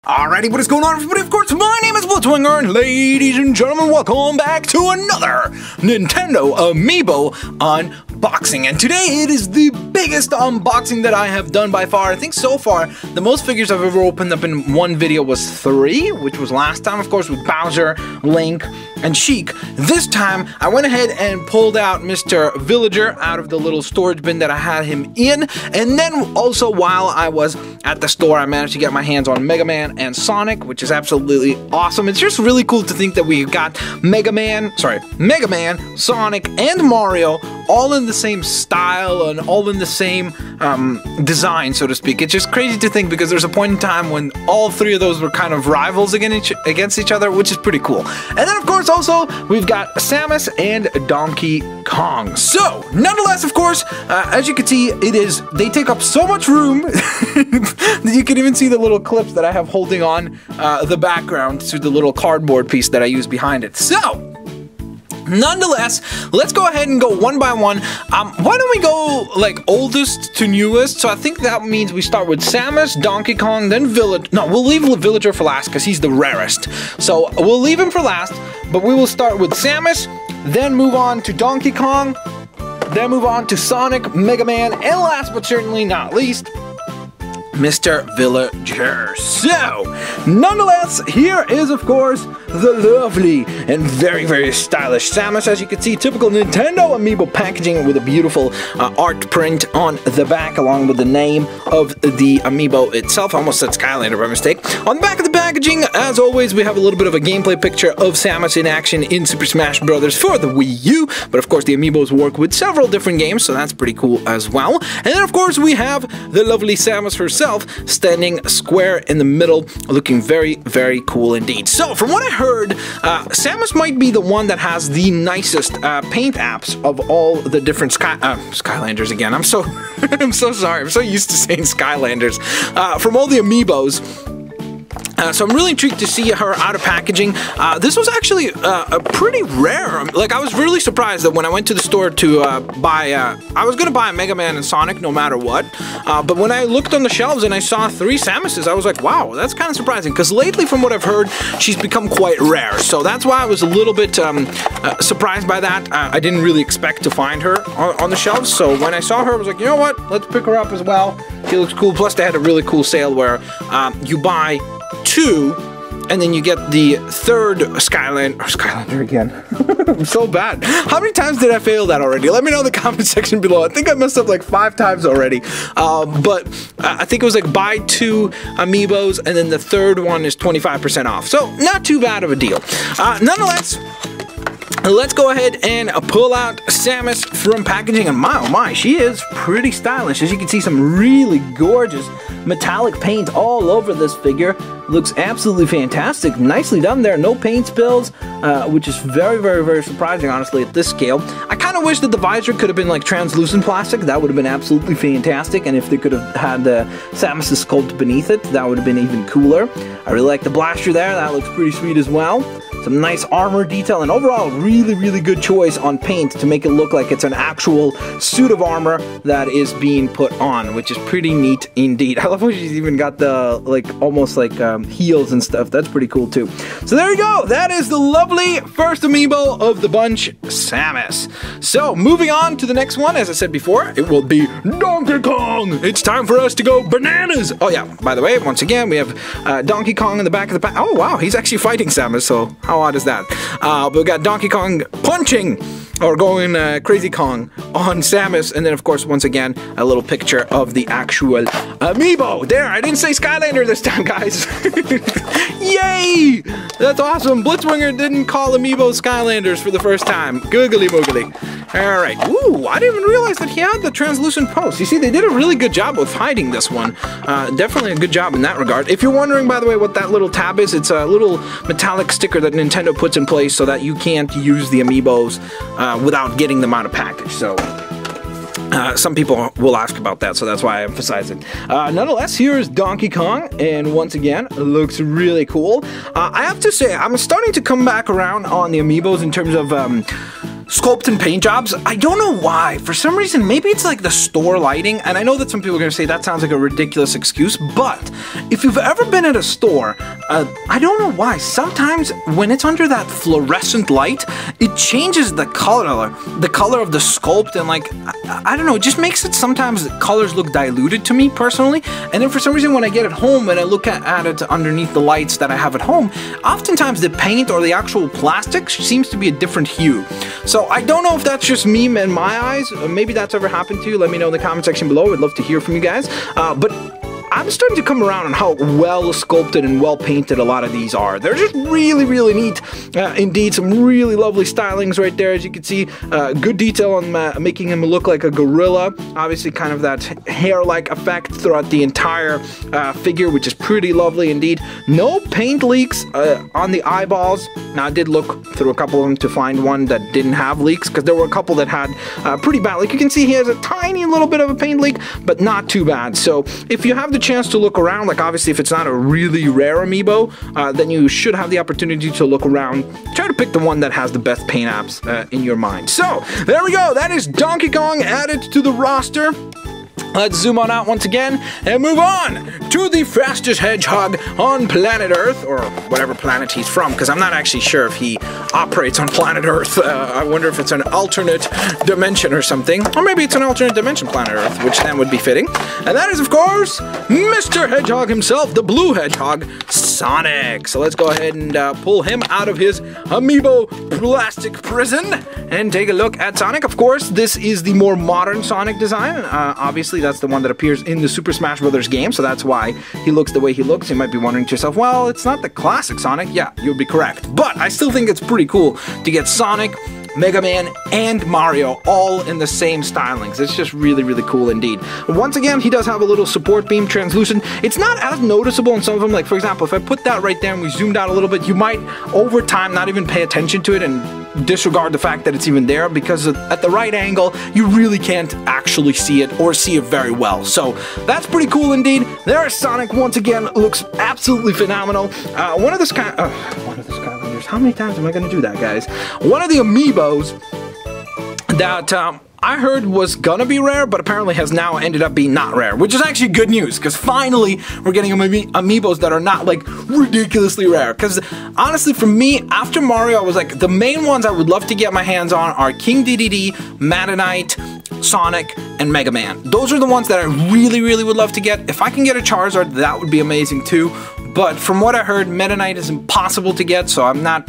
Alrighty, what is going on, everybody? Of course, my name is Blitzwinger, and ladies and gentlemen, welcome back to another Nintendo Amiibo unboxing. And today it is the biggest unboxing that I have done by far. I think so far, the most figures I've ever opened up in one video was 3, which was last time, of course, with Bowser, Link, and Sheik. This time, I went ahead and pulled out Mr. Villager out of the little storage bin that I had him in. And then also, while I was at the store, I managed to get my hands on Megaman and Sonic, which is absolutely awesome. It's just really cool to think that we've got Megaman, Sonic, and Mario all in the same style and all in the same design, so to speak. It's just crazy to think because there's a point in time when all 3 of those were kind of rivals against each other, which is pretty cool. And then, of course, also, we've got Samus and Donkey Kong. So, nonetheless, of course, as you can see, they take up so much room that you can even see the little clips that I have holding on the background to the little cardboard piece that I use behind it. So, nonetheless, let's go ahead and go one by one. Why don't we go like oldest to newest? So I think that means we start with Samus, Donkey Kong, then Villager. No, we'll leave Villager for last because he's the rarest. So we'll leave him for last, but we will start with Samus, then move on to Donkey Kong, then move on to Sonic, Mega Man, and last but certainly not least, Mr. Villager. So, nonetheless, here is, of course, the lovely and very, very stylish Samus. As you can see, typical Nintendo Amiibo packaging with a beautiful art print on the back, along with the name of the Amiibo itself. I almost said Skylander by mistake. On the back of the packaging, as always, we have a little bit of a gameplay picture of Samus in action in Super Smash Bros. For the Wii U. But, of course, the Amiibos work with several different games, so that's pretty cool as well. And then, of course, we have the lovely Samus herself, standing square in the middle, looking very, very cool indeed. So, from what I heard, Samus might be the one that has the nicest paint apps of all the different Skylanders again. I'm so I'm so sorry. I'm so used to saying Skylanders. From all the Amiibos. So I'm really intrigued to see her out of packaging. This was actually a pretty rare. Like, I was really surprised that when I went to the store to buy, I was going to buy a Mega Man and Sonic no matter what. But when I looked on the shelves and I saw 3 Samuses, I was like, wow, that's kind of surprising. Because lately, from what I've heard, she's become quite rare. So that's why I was a little bit surprised by that. I didn't really expect to find her on the shelves. So when I saw her, I was like, you know what? Let's pick her up as well. She looks cool. Plus, they had a really cool sale where you buy 2, and then you get the 3rd Skylander again. I'm so bad. How many times did I fail that already? Let me know in the comment section below. I think I messed up like 5 times already. But I think it was like buy 2 Amiibos, and then the 3rd one is 25% off. So not too bad of a deal. Nonetheless, let's go ahead and pull out Samus from packaging, and my oh my, she is pretty stylish. As you can see, some really gorgeous metallic paint all over this figure. Looks absolutely fantastic. Nicely done there. No paint spills, which is very, very, very surprising, honestly, at this scale. I kind of wish that the visor could have been like translucent plastic. That would have been absolutely fantastic. And if they could have had the Samus sculpt beneath it, that would have been even cooler. I really like the blaster there. That looks pretty sweet as well. Some nice armor detail, and overall, really, really good choice on paint to make it look like it's an actual suit of armor that is being put on, which is pretty neat indeed. I love how she's even got the, like, almost like heels and stuff. That's pretty cool too. So there you go. That is the lovely first Amiibo of the bunch, Samus. So moving on to the next one, as I said before, it will be Donkey Kong. It's time for us to go bananas. Oh yeah, by the way, once again, we have Donkey Kong in the back of the pack. Oh wow, he's actually fighting Samus, so how odd is that? But we got Donkey Kong punching or going Crazy Kong on Samus, and then of course once again a little picture of the actual Amiibo. There, I didn't say Skylander this time, guys. Yay! That's awesome. Blitzwinger didn't call Amiibo Skylanders for the first time. Googly moogly. Alright. Ooh, I didn't even realize that he had the translucent post. You see, they did a really good job of hiding this one. Definitely a good job in that regard. If you're wondering, by the way, what that little tab is, it's a little metallic sticker that Nintendo puts in place so that you can't use the Amiibos without getting them out of package. So some people will ask about that, so that's why I emphasize it. Nonetheless, here is Donkey Kong, and once again, it looks really cool. I have to say, I'm starting to come back around on the Amiibos in terms of sculpt and paint jobs. I don't know why. For some reason, maybe it's like the store lighting, and I know that some people are going to say that sounds like a ridiculous excuse, but if you've ever been at a store, I don't know why, sometimes when it's under that fluorescent light, it changes the color of the sculpt, and like, I don't know, it just makes it sometimes the colors look diluted to me personally, and then for some reason when I get it home and I look at it underneath the lights that I have at home, oftentimes the paint or the actual plastic seems to be a different hue. So I don't know if that's just me in my eyes, maybe that's ever happened to you. Let me know in the comment section below. I'd love to hear from you guys. But I'm starting to come around on how well sculpted and well painted a lot of these are. They're just really, really neat. Indeed, some really lovely stylings right there, as you can see. Good detail on making him look like a gorilla. Obviously, kind of that hair-like effect throughout the entire figure, which is pretty lovely indeed. No paint leaks on the eyeballs. Now, I did look through a couple of them to find one that didn't have leaks, because there were a couple that had pretty bad. Like you can see, he has a tiny little bit of a paint leak, but not too bad. So if you have the chance to look around, like obviously if it's not a really rare amiibo, then you should have the opportunity to look around. Try to pick the one that has the best paint apps in your mind. So there we go, that is Donkey Kong added to the roster. Let's zoom on out once again and move on to the fastest hedgehog on planet Earth, or whatever planet he's from, because I'm not actually sure if he operates on planet Earth. I wonder if it's an alternate dimension or something, or maybe it's an alternate dimension planet Earth, which then would be fitting. And that is, of course, Mr. Hedgehog himself, the blue hedgehog, Sonic. So let's go ahead and pull him out of his amiibo plastic prison and take a look at Sonic. Of course, this is the more modern Sonic design. Obviously, that's the one that appears in the Super Smash Bros. Game, so that's why he looks the way he looks. You might be wondering to yourself, well, it's not the classic Sonic. Yeah, you'd be correct. But I still think it's pretty cool to get Sonic, Mega Man, and Mario all in the same stylings. It's just really, really cool indeed. Once again, he does have a little support beam translucent. It's not as noticeable in some of them. Like, for example, if I put that right there and we zoomed out a little bit, you might, over time, not even pay attention to it and disregard the fact that it's even there, because at the right angle, you really can't actually see it or see it very well. So that's pretty cool indeed. There's Sonic once again, looks absolutely phenomenal. One of the Skylanders. How many times am I going to do that, guys? One of the amiibos that I heard was gonna be rare, but apparently has now ended up being not rare, which is actually good news, because finally we're getting amiibos that are not like ridiculously rare. Because honestly, for me, after Mario, I was like, the main ones I would love to get my hands on are King Dedede, Meta Knight, Sonic, and Mega Man. Those are the ones that I really, really would love to get. If I can get a Charizard, that would be amazing too. But from what I heard, Meta Knight is impossible to get, so I've not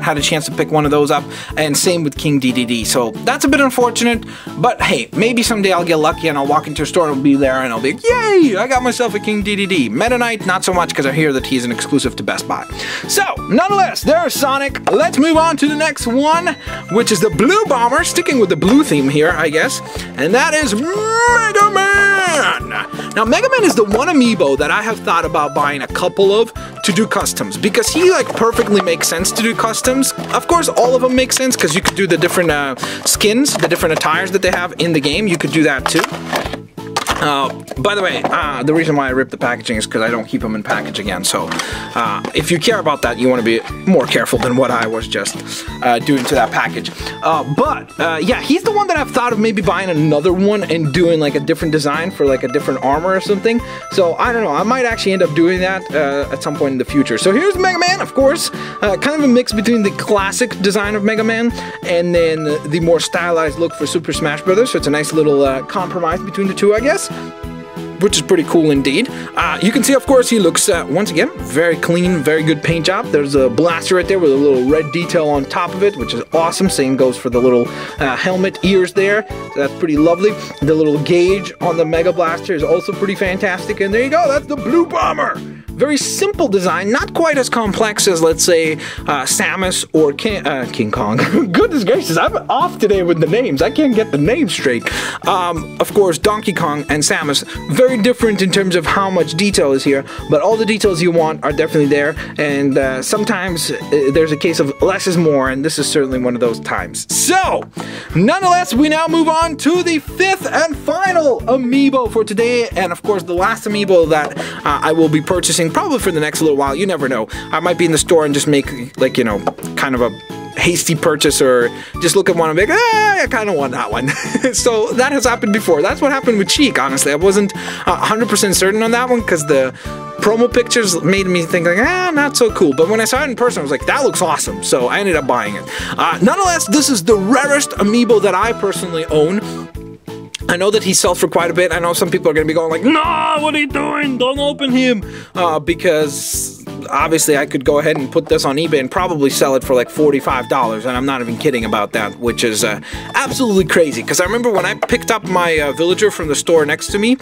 had a chance to pick one of those up, and same with King Dedede. So that's a bit unfortunate, but hey, maybe someday I'll get lucky and I'll walk into a store and it'll be there and I'll be like, yay, I got myself a King Dedede. Meta Knight, not so much, because I hear that he's an exclusive to Best Buy. So, nonetheless, there's Sonic. Let's move on to the next one, which is the Blue Bomber, sticking with the blue theme here, I guess, and that is Mega Man! Now, Mega Man is the one amiibo that I have thought about buying a couple of to do customs, because he like perfectly makes sense to do customs. Of course, all of them make sense, because you could do the different skins, the different attires that they have in the game. You could do that too. By the way, the reason why I ripped the packaging is because I don't keep them in package again, so if you care about that, you want to be more careful than what I was just doing to that package. Yeah, he's the one that I've thought of maybe buying another one and doing like a different design for like a different armor or something. So I don't know, I might actually end up doing that at some point in the future. So here's Mega Man, of course, kind of a mix between the classic design of Mega Man and then the more stylized look for Super Smash Bros. So it's a nice little compromise between the two, I guess, which is pretty cool indeed. You can see, of course, he looks, once again, very clean, very good paint job. There's a blaster right there with a little red detail on top of it, which is awesome. Same goes for the little helmet ears there. So that's pretty lovely. The little gauge on the Mega Blaster is also pretty fantastic. And there you go, that's the Blue Bomber. Very simple design, not quite as complex as, let's say, Samus or King Kong. Goodness gracious, I'm off today with the names. I can't get the names straight. Of course, Donkey Kong and Samus, very different in terms of how much detail is here, but all the details you want are definitely there, and sometimes there's a case of less is more, and this is certainly one of those times. So, nonetheless, we now move on to the fifth and final amiibo for today, and of course, the last amiibo that I will be purchasing probably for the next little while. You never know. I might be in the store and just make, like, you know, kind of a hasty purchase or just look at one and be like, I kind of want that one. So that has happened before. That's what happened with Cheek, honestly. I wasn't 100% certain on that one because the promo pictures made me think like, not so cool. But when I saw it in person, I was like, that looks awesome. So I ended up buying it. Nonetheless, this is the rarest amiibo that I personally own. I know that he sells for quite a bit. I know some people are going to be going like, no, what are you doing? Don't open him. Because obviously I could go ahead and put this on eBay and probably sell it for like $45. And I'm not even kidding about that, which is absolutely crazy. Because I remember when I picked up my villager from the store next to me,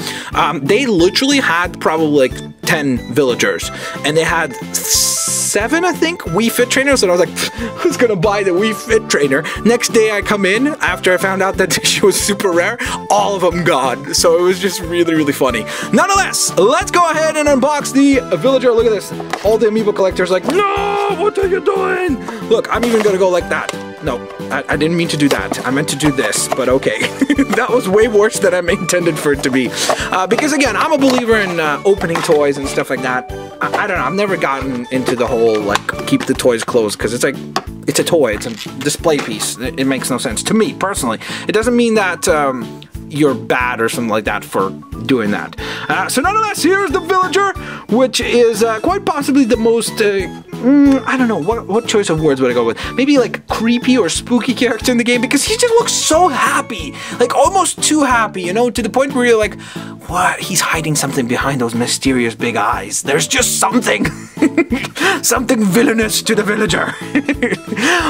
they literally had probably like 10 villagers. And they had 7, I think, Wii Fit trainers. And I was like, who's going to buy the Wii Fit trainer? Next day I come in, after I found out that she was super rare, all of them gone. So it was just really, really funny. Nonetheless, let's go ahead and unbox the villager. Look at this. All the amiibo collectors like, no, what are you doing? Look, I'm even gonna go like that. No, I didn't mean to do that. I meant to do this, but okay. That was way worse than I intended for it to be. Because again, I'm a believer in opening toys and stuff like that. I don't know, I've never gotten into the whole, like, keep the toys closed, because it's like, it's a toy, it's a display piece. It makes no sense to me, personally. It doesn't mean that you're bad or something like that for doing that. So nonetheless, here's the villager, which is quite possibly the most, I don't know, what choice of words would I go with? Maybe like creepy or spooky character in the game, because he just looks so happy, like almost too happy, you know, to the point where you're like, what? He's hiding something behind those mysterious big eyes. There's just something, something villainous to the villager.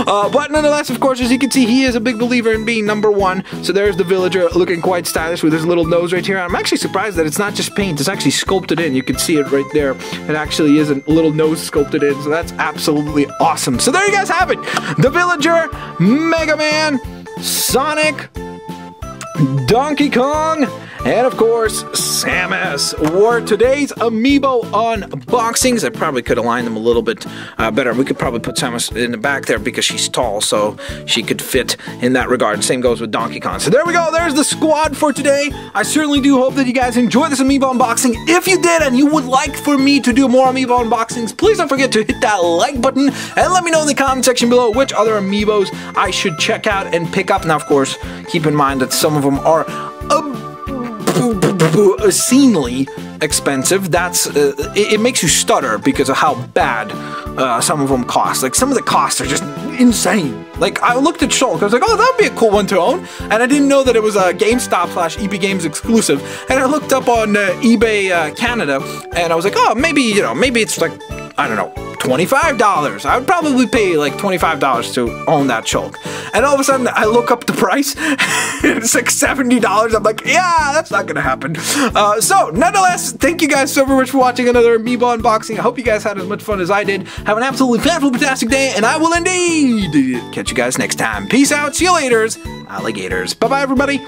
But nonetheless, of course, as you can see, he is a big believer in being #1. So there's the villager looking quite stylish with his little nose right here. I'm actually surprised that it's not just paint, it's actually sculpted in. You can see it right there. It actually is a little nose sculpted in, so that's absolutely awesome. So there you guys have it. The villager, Megaman, Sonic, Donkey Kong, and of course, Samus were today's amiibo unboxings. I probably could align them a little bit better. We could probably put Samus in the back there because she's tall, so she could fit in that regard. Same goes with Donkey Kong. So there we go. There's the squad for today. I certainly do hope that you guys enjoyed this amiibo unboxing. If you did and you would like for me to do more amiibo unboxings, please don't forget to hit that like button and let me know in the comment section below which other amiibos I should check out and pick up. Now, of course, keep in mind that some of them are obscenely expensive. That's it makes you stutter because of how bad some of them cost. Like, some of the costs are just insane. Like, I looked at Shulk, I was like, oh, that would be a cool one to own, and I didn't know that it was a GameStop/EB Games exclusive. And I looked up on eBay Canada, and I was like, oh, maybe, you know, maybe it's like, I don't know, $25. I would probably pay like $25 to own that Shulk. And all of a sudden, I look up the price, it's like $70. I'm like, yeah, that's not gonna happen. So, nonetheless, thank you guys so very much for watching another Amiibo unboxing. I hope you guys had as much fun as I did. Have an absolutely fantastic day, and I will indeed catch you guys next time. Peace out, see you laters, alligators. Bye-bye, everybody.